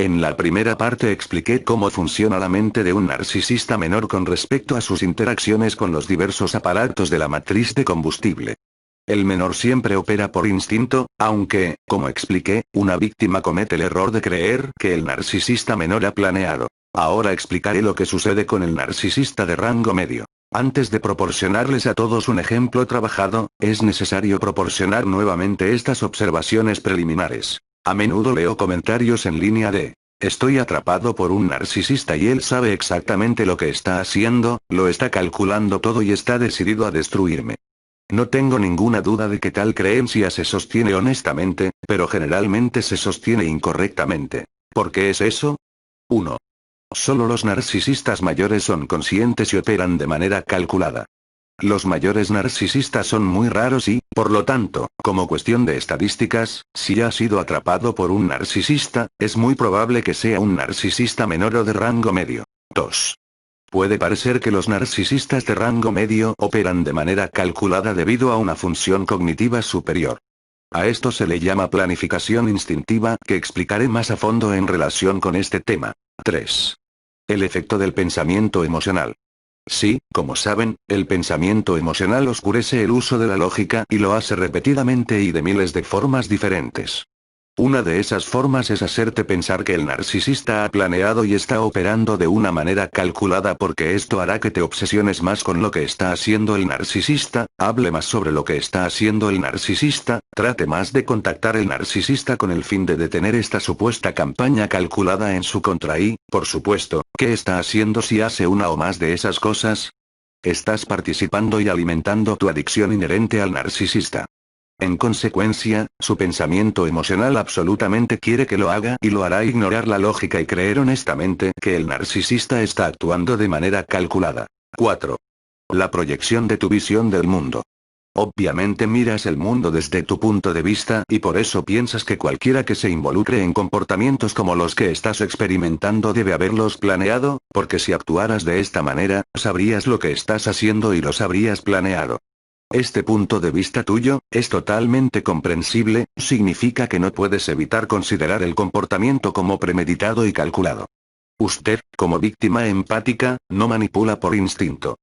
En la primera parte expliqué cómo funciona la mente de un narcisista menor con respecto a sus interacciones con los diversos aparatos de la matriz de combustible. El menor siempre opera por instinto, aunque, como expliqué, una víctima comete el error de creer que el narcisista menor ha planeado. Ahora explicaré lo que sucede con el narcisista de rango medio. Antes de proporcionarles a todos un ejemplo trabajado, es necesario proporcionar nuevamente estas observaciones preliminares. A menudo leo comentarios en línea de: estoy atrapado por un narcisista y él sabe exactamente lo que está haciendo, lo está calculando todo y está decidido a destruirme. No tengo ninguna duda de que tal creencia se sostiene honestamente, pero generalmente se sostiene incorrectamente. ¿Por qué es eso? 1. Solo los narcisistas mayores son conscientes y operan de manera calculada. Los mayores narcisistas son muy raros y, por lo tanto, como cuestión de estadísticas, si has sido atrapado por un narcisista, es muy probable que sea un narcisista menor o de rango medio. 2. Puede parecer que los narcisistas de rango medio operan de manera calculada debido a una función cognitiva superior. A esto se le llama planificación instintiva, que explicaré más a fondo en relación con este tema. 3. El efecto del pensamiento emocional. Sí, como saben, el pensamiento emocional oscurece el uso de la lógica y lo hace repetidamente y de miles de formas diferentes. Una de esas formas es hacerte pensar que el narcisista ha planeado y está operando de una manera calculada porque esto hará que te obsesiones más con lo que está haciendo el narcisista, hable más sobre lo que está haciendo el narcisista, trate más de contactar el narcisista con el fin de detener esta supuesta campaña calculada en su contra y, por supuesto, ¿qué está haciendo si hace una o más de esas cosas? Estás participando y alimentando tu adicción inherente al narcisista. En consecuencia, su pensamiento emocional absolutamente quiere que lo haga y lo hará ignorar la lógica y creer honestamente que el narcisista está actuando de manera calculada. 4. La proyección de tu visión del mundo. Obviamente miras el mundo desde tu punto de vista y por eso piensas que cualquiera que se involucre en comportamientos como los que estás experimentando debe haberlos planeado, porque si actuaras de esta manera, sabrías lo que estás haciendo y los habrías planeado. Este punto de vista tuyo, es totalmente comprensible, significa que no puedes evitar considerar el comportamiento como premeditado y calculado. Usted, como víctima empática, no manipula por instinto.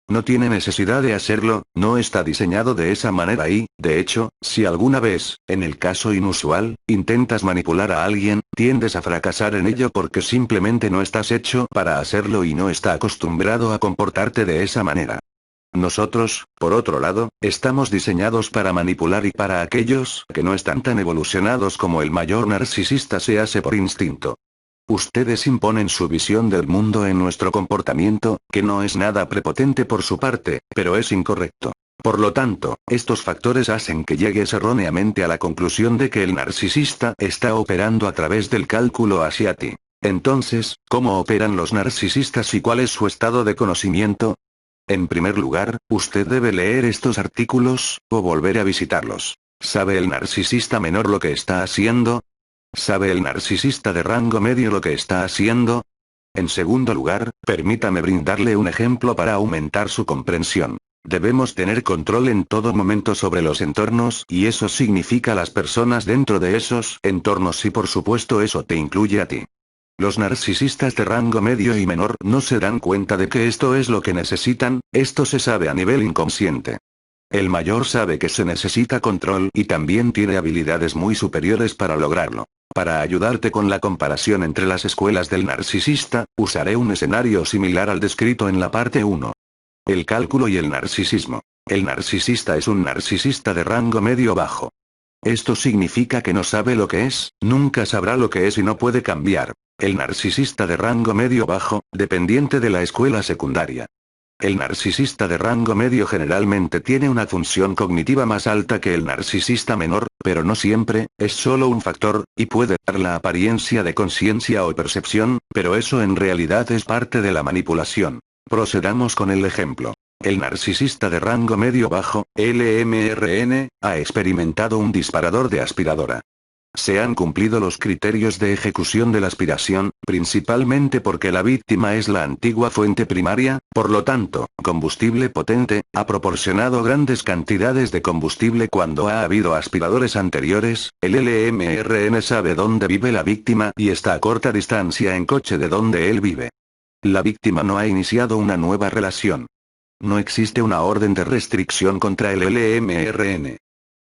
No tiene necesidad de hacerlo, no está diseñado de esa manera y, de hecho, si alguna vez, en el caso inusual, intentas manipular a alguien, tiendes a fracasar en ello porque simplemente no estás hecho para hacerlo y no está acostumbrado a comportarte de esa manera. Nosotros, por otro lado, estamos diseñados para manipular y para aquellos que no están tan evolucionados como el mayor narcisista se hace por instinto. Ustedes imponen su visión del mundo en nuestro comportamiento, que no es nada prepotente por su parte, pero es incorrecto. Por lo tanto, estos factores hacen que llegues erróneamente a la conclusión de que el narcisista está operando a través del cálculo hacia ti. Entonces, ¿cómo operan los narcisistas y cuál es su estado de conocimiento? En primer lugar, usted debe leer estos artículos, o volver a visitarlos. ¿Sabe el narcisista menor lo que está haciendo? ¿Sabe el narcisista de rango medio lo que está haciendo? En segundo lugar, permítame brindarle un ejemplo para aumentar su comprensión. Debemos tener control en todo momento sobre los entornos y eso significa las personas dentro de esos entornos y por supuesto eso te incluye a ti. Los narcisistas de rango medio y menor no se dan cuenta de que esto es lo que necesitan, esto se sabe a nivel inconsciente. El mayor sabe que se necesita control y también tiene habilidades muy superiores para lograrlo. Para ayudarte con la comparación entre las escuelas del narcisista, usaré un escenario similar al descrito en la parte 1. El cálculo y el narcisismo. El narcisista es un narcisista de rango medio bajo. Esto significa que no sabe lo que es, nunca sabrá lo que es y no puede cambiar. El narcisista de rango medio bajo, dependiente de la escuela secundaria. El narcisista de rango medio generalmente tiene una función cognitiva más alta que el narcisista menor, pero no siempre, es solo un factor, y puede dar la apariencia de conciencia o percepción, pero eso en realidad es parte de la manipulación. Procedamos con el ejemplo. El narcisista de rango medio bajo, LMRN, ha experimentado un disparador de aspiradora. Se han cumplido los criterios de ejecución de la aspiración, principalmente porque la víctima es la antigua fuente primaria, por lo tanto, combustible potente, ha proporcionado grandes cantidades de combustible cuando ha habido aspiradores anteriores, el LMRN sabe dónde vive la víctima y está a corta distancia en coche de donde él vive. La víctima no ha iniciado una nueva relación. No existe una orden de restricción contra el LMRN.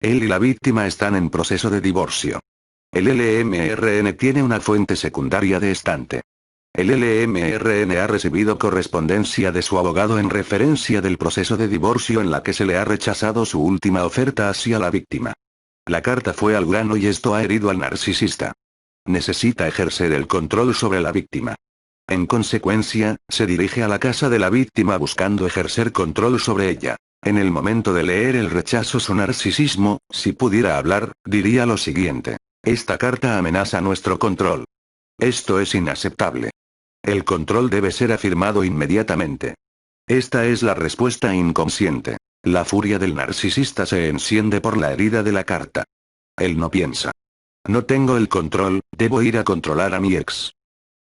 Él y la víctima están en proceso de divorcio. El LMRN tiene una fuente secundaria de estante. El LMRN ha recibido correspondencia de su abogado en referencia del proceso de divorcio en la que se le ha rechazado su última oferta hacia la víctima. La carta fue al grano y esto ha herido al narcisista. Necesita ejercer el control sobre la víctima. En consecuencia, se dirige a la casa de la víctima buscando ejercer control sobre ella. En el momento de leer el rechazo su narcisismo, si pudiera hablar, diría lo siguiente. Esta carta amenaza nuestro control. Esto es inaceptable. El control debe ser afirmado inmediatamente. Esta es la respuesta inconsciente. La furia del narcisista se enciende por la herida de la carta. Él no piensa. No tengo el control, debo ir a controlar a mi ex.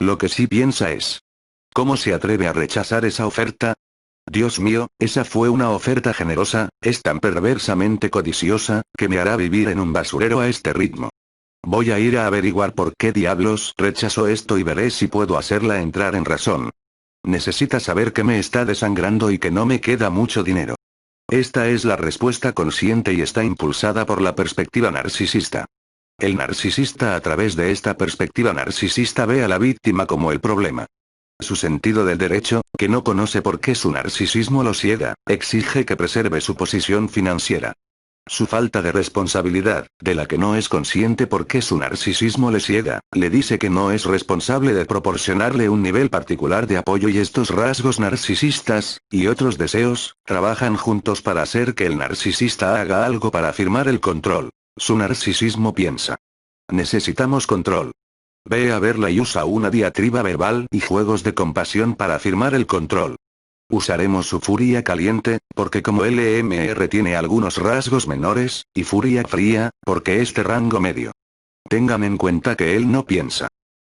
Lo que sí piensa es. ¿Cómo se atreve a rechazar esa oferta? Dios mío, esa fue una oferta generosa, es tan perversamente codiciosa, que me hará vivir en un basurero a este ritmo. Voy a ir a averiguar por qué diablos rechazó esto y veré si puedo hacerla entrar en razón. Necesita saber que me está desangrando y que no me queda mucho dinero. Esta es la respuesta consciente y está impulsada por la perspectiva narcisista. El narcisista a través de esta perspectiva narcisista ve a la víctima como el problema. Su sentido del derecho, que no conoce por qué su narcisismo lo ciega, exige que preserve su posición financiera. Su falta de responsabilidad, de la que no es consciente porque su narcisismo le ciega, le dice que no es responsable de proporcionarle un nivel particular de apoyo y estos rasgos narcisistas, y otros deseos, trabajan juntos para hacer que el narcisista haga algo para afirmar el control. Su narcisismo piensa. Necesitamos control. Ve a verla y usa una diatriba verbal y juegos de compasión para afirmar el control. Usaremos su furia caliente, porque como LMR tiene algunos rasgos menores, y furia fría, porque es de rango medio. Tengan en cuenta que él no piensa.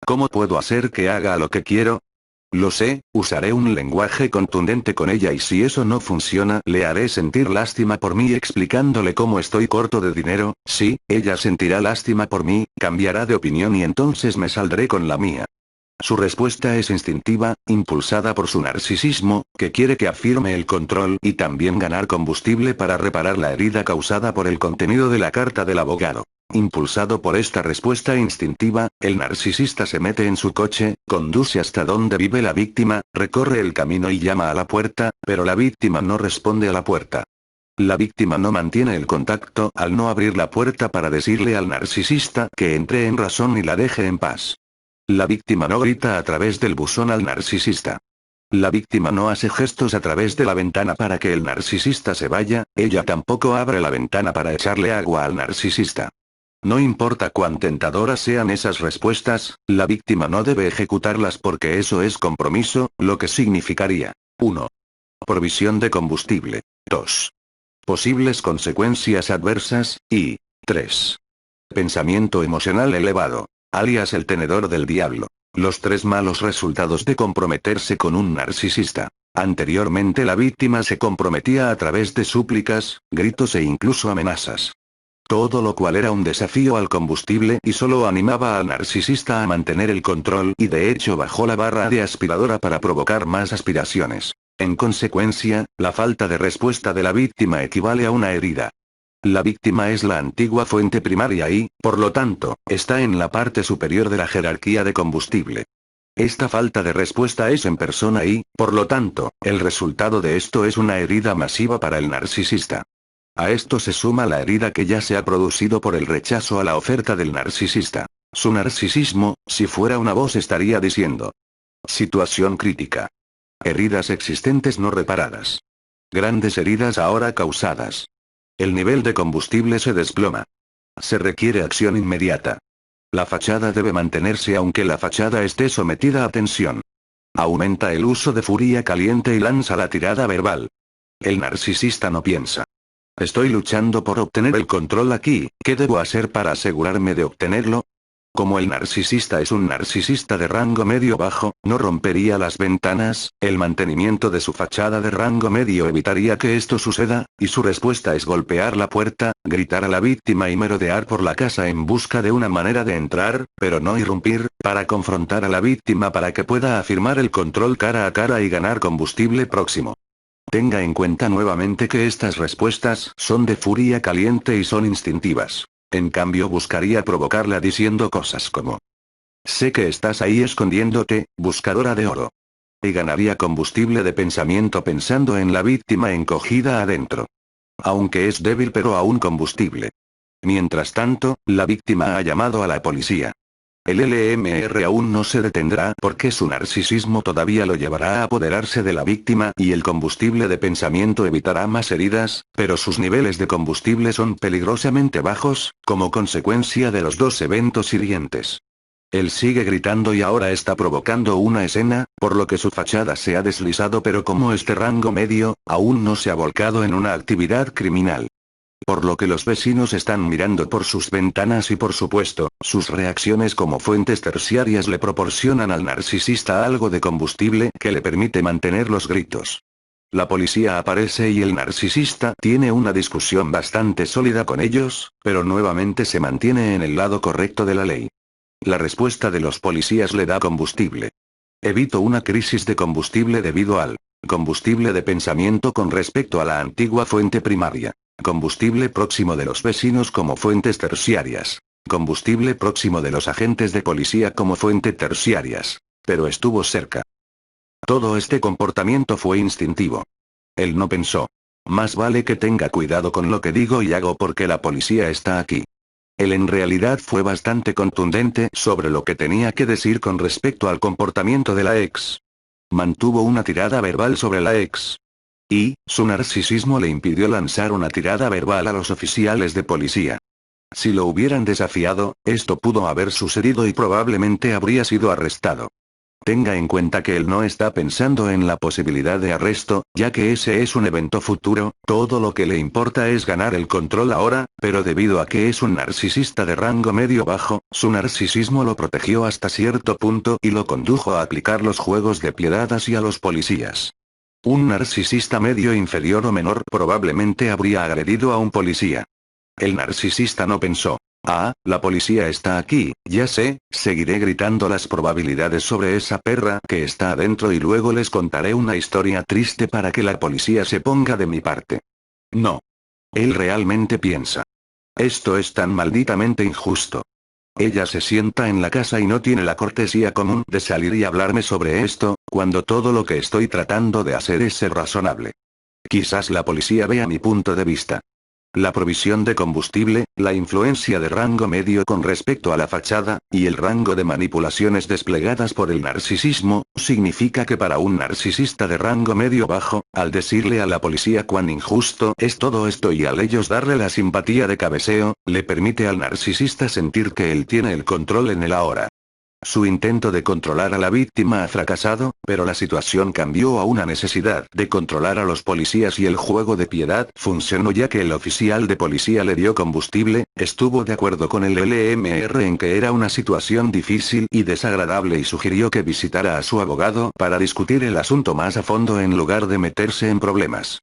¿Cómo puedo hacer que haga lo que quiero? Lo sé, usaré un lenguaje contundente con ella y si eso no funciona le haré sentir lástima por mí explicándole cómo estoy corto de dinero, sí, ella sentirá lástima por mí, cambiará de opinión y entonces me saldré con la mía. Su respuesta es instintiva, impulsada por su narcisismo, que quiere que afirme el control y también ganar combustible para reparar la herida causada por el contenido de la carta del abogado. Impulsado por esta respuesta instintiva, el narcisista se mete en su coche, conduce hasta donde vive la víctima, recorre el camino y llama a la puerta, pero la víctima no responde a la puerta. La víctima no mantiene el contacto al no abrir la puerta para decirle al narcisista que entre en razón y la deje en paz. La víctima no grita a través del buzón al narcisista. La víctima no hace gestos a través de la ventana para que el narcisista se vaya, ella tampoco abre la ventana para echarle agua al narcisista. No importa cuán tentadoras sean esas respuestas, la víctima no debe ejecutarlas porque eso es compromiso, lo que significaría 1. Provisión de combustible. 2. Posibles consecuencias adversas, y 3. Pensamiento emocional elevado. Alias el tenedor del diablo. Los 3 malos resultados de comprometerse con un narcisista. Anteriormente la víctima se comprometía a través de súplicas, gritos e incluso amenazas. Todo lo cual era un desafío al combustible y solo animaba al narcisista a mantener el control y de hecho bajó la barra de aspiradora para provocar más aspiraciones. En consecuencia, la falta de respuesta de la víctima equivale a una herida. La víctima es la antigua fuente primaria y, por lo tanto, está en la parte superior de la jerarquía de combustible. Esta falta de respuesta es en persona y, por lo tanto, el resultado de esto es una herida masiva para el narcisista. A esto se suma la herida que ya se ha producido por el rechazo a la oferta del narcisista. Su narcisismo, si fuera una voz estaría diciendo. Situación crítica. Heridas existentes no reparadas. Grandes heridas ahora causadas. El nivel de combustible se desploma. Se requiere acción inmediata. La fachada debe mantenerse aunque la fachada esté sometida a tensión. Aumenta el uso de furia caliente y lanza la tirada verbal. El narcisista no piensa. Estoy luchando por obtener el control aquí, ¿qué debo hacer para asegurarme de obtenerlo? Como el narcisista es un narcisista de rango medio-bajo, no rompería las ventanas, el mantenimiento de su fachada de rango medio evitaría que esto suceda, y su respuesta es golpear la puerta, gritar a la víctima y merodear por la casa en busca de una manera de entrar, pero no irrumpir, para confrontar a la víctima para que pueda afirmar el control cara a cara y ganar combustible próximo. Tenga en cuenta nuevamente que estas respuestas son de furia caliente y son instintivas. En cambio buscaría provocarla diciendo cosas como: sé que estás ahí escondiéndote, buscadora de oro. Y ganaría combustible de pensamiento pensando en la víctima encogida adentro. Aunque es débil pero aún combustible. Mientras tanto, la víctima ha llamado a la policía. El LMR aún no se detendrá porque su narcisismo todavía lo llevará a apoderarse de la víctima y el combustible de pensamiento evitará más heridas, pero sus niveles de combustible son peligrosamente bajos, como consecuencia de los dos eventos hirientes. Él sigue gritando y ahora está provocando una escena, por lo que su fachada se ha deslizado, pero como este rango medio, aún no se ha volcado en una actividad criminal. Por lo que los vecinos están mirando por sus ventanas y por supuesto, sus reacciones como fuentes terciarias le proporcionan al narcisista algo de combustible que le permite mantener los gritos. La policía aparece y el narcisista tiene una discusión bastante sólida con ellos, pero nuevamente se mantiene en el lado correcto de la ley. La respuesta de los policías le da combustible. Evito una crisis de combustible debido al combustible de pensamiento con respecto a la antigua fuente primaria. Combustible próximo de los vecinos como fuentes terciarias. Combustible próximo de los agentes de policía como fuente terciarias. Pero estuvo cerca. Todo este comportamiento fue instintivo. Él no pensó. Más vale que tenga cuidado con lo que digo y hago porque la policía está aquí. Él en realidad fue bastante contundente sobre lo que tenía que decir con respecto al comportamiento de la ex. Mantuvo una tirada verbal sobre la ex. Y, su narcisismo le impidió lanzar una tirada verbal a los oficiales de policía. Si lo hubieran desafiado, esto pudo haber sucedido y probablemente habría sido arrestado. Tenga en cuenta que él no está pensando en la posibilidad de arresto, ya que ese es un evento futuro, todo lo que le importa es ganar el control ahora, pero debido a que es un narcisista de rango medio-bajo, su narcisismo lo protegió hasta cierto punto y lo condujo a aplicar los juegos de piedad hacia los policías. Un narcisista medio inferior o menor probablemente habría agredido a un policía. El narcisista no pensó: la policía está aquí, ya sé, seguiré gritando las probabilidades sobre esa perra que está adentro y luego les contaré una historia triste para que la policía se ponga de mi parte. No. Él realmente piensa: esto es tan malditamente injusto. Ella se sienta en la casa y no tiene la cortesía común de salir y hablarme sobre esto, cuando todo lo que estoy tratando de hacer es ser razonable. Quizás la policía vea mi punto de vista. La provisión de combustible, la influencia de rango medio con respecto a la fachada, y el rango de manipulaciones desplegadas por el narcisismo, significa que para un narcisista de rango medio bajo, al decirle a la policía cuán injusto es todo esto y al ellos darle la simpatía de cabeceo, le permite al narcisista sentir que él tiene el control en el ahora. Su intento de controlar a la víctima ha fracasado, pero la situación cambió a una necesidad de controlar a los policías y el juego de piedad funcionó ya que el oficial de policía le dio combustible, estuvo de acuerdo con el LMR en que era una situación difícil y desagradable y sugirió que visitara a su abogado para discutir el asunto más a fondo en lugar de meterse en problemas.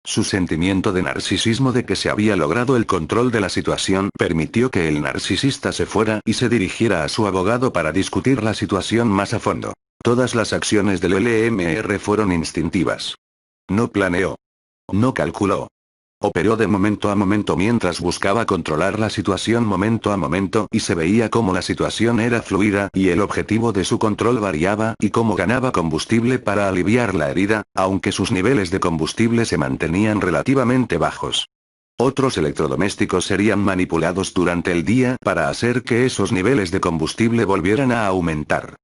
Su sentimiento de narcisismo de que se había logrado el control de la situación permitió que el narcisista se fuera y se dirigiera a su abogado para discutir la situación más a fondo. Todas las acciones del LMR fueron instintivas. No planeó. No calculó. Operó de momento a momento mientras buscaba controlar la situación momento a momento y se veía cómo la situación era fluida y el objetivo de su control variaba y cómo ganaba combustible para aliviar la herida, aunque sus niveles de combustible se mantenían relativamente bajos. Otros electrodomésticos serían manipulados durante el día para hacer que esos niveles de combustible volvieran a aumentar.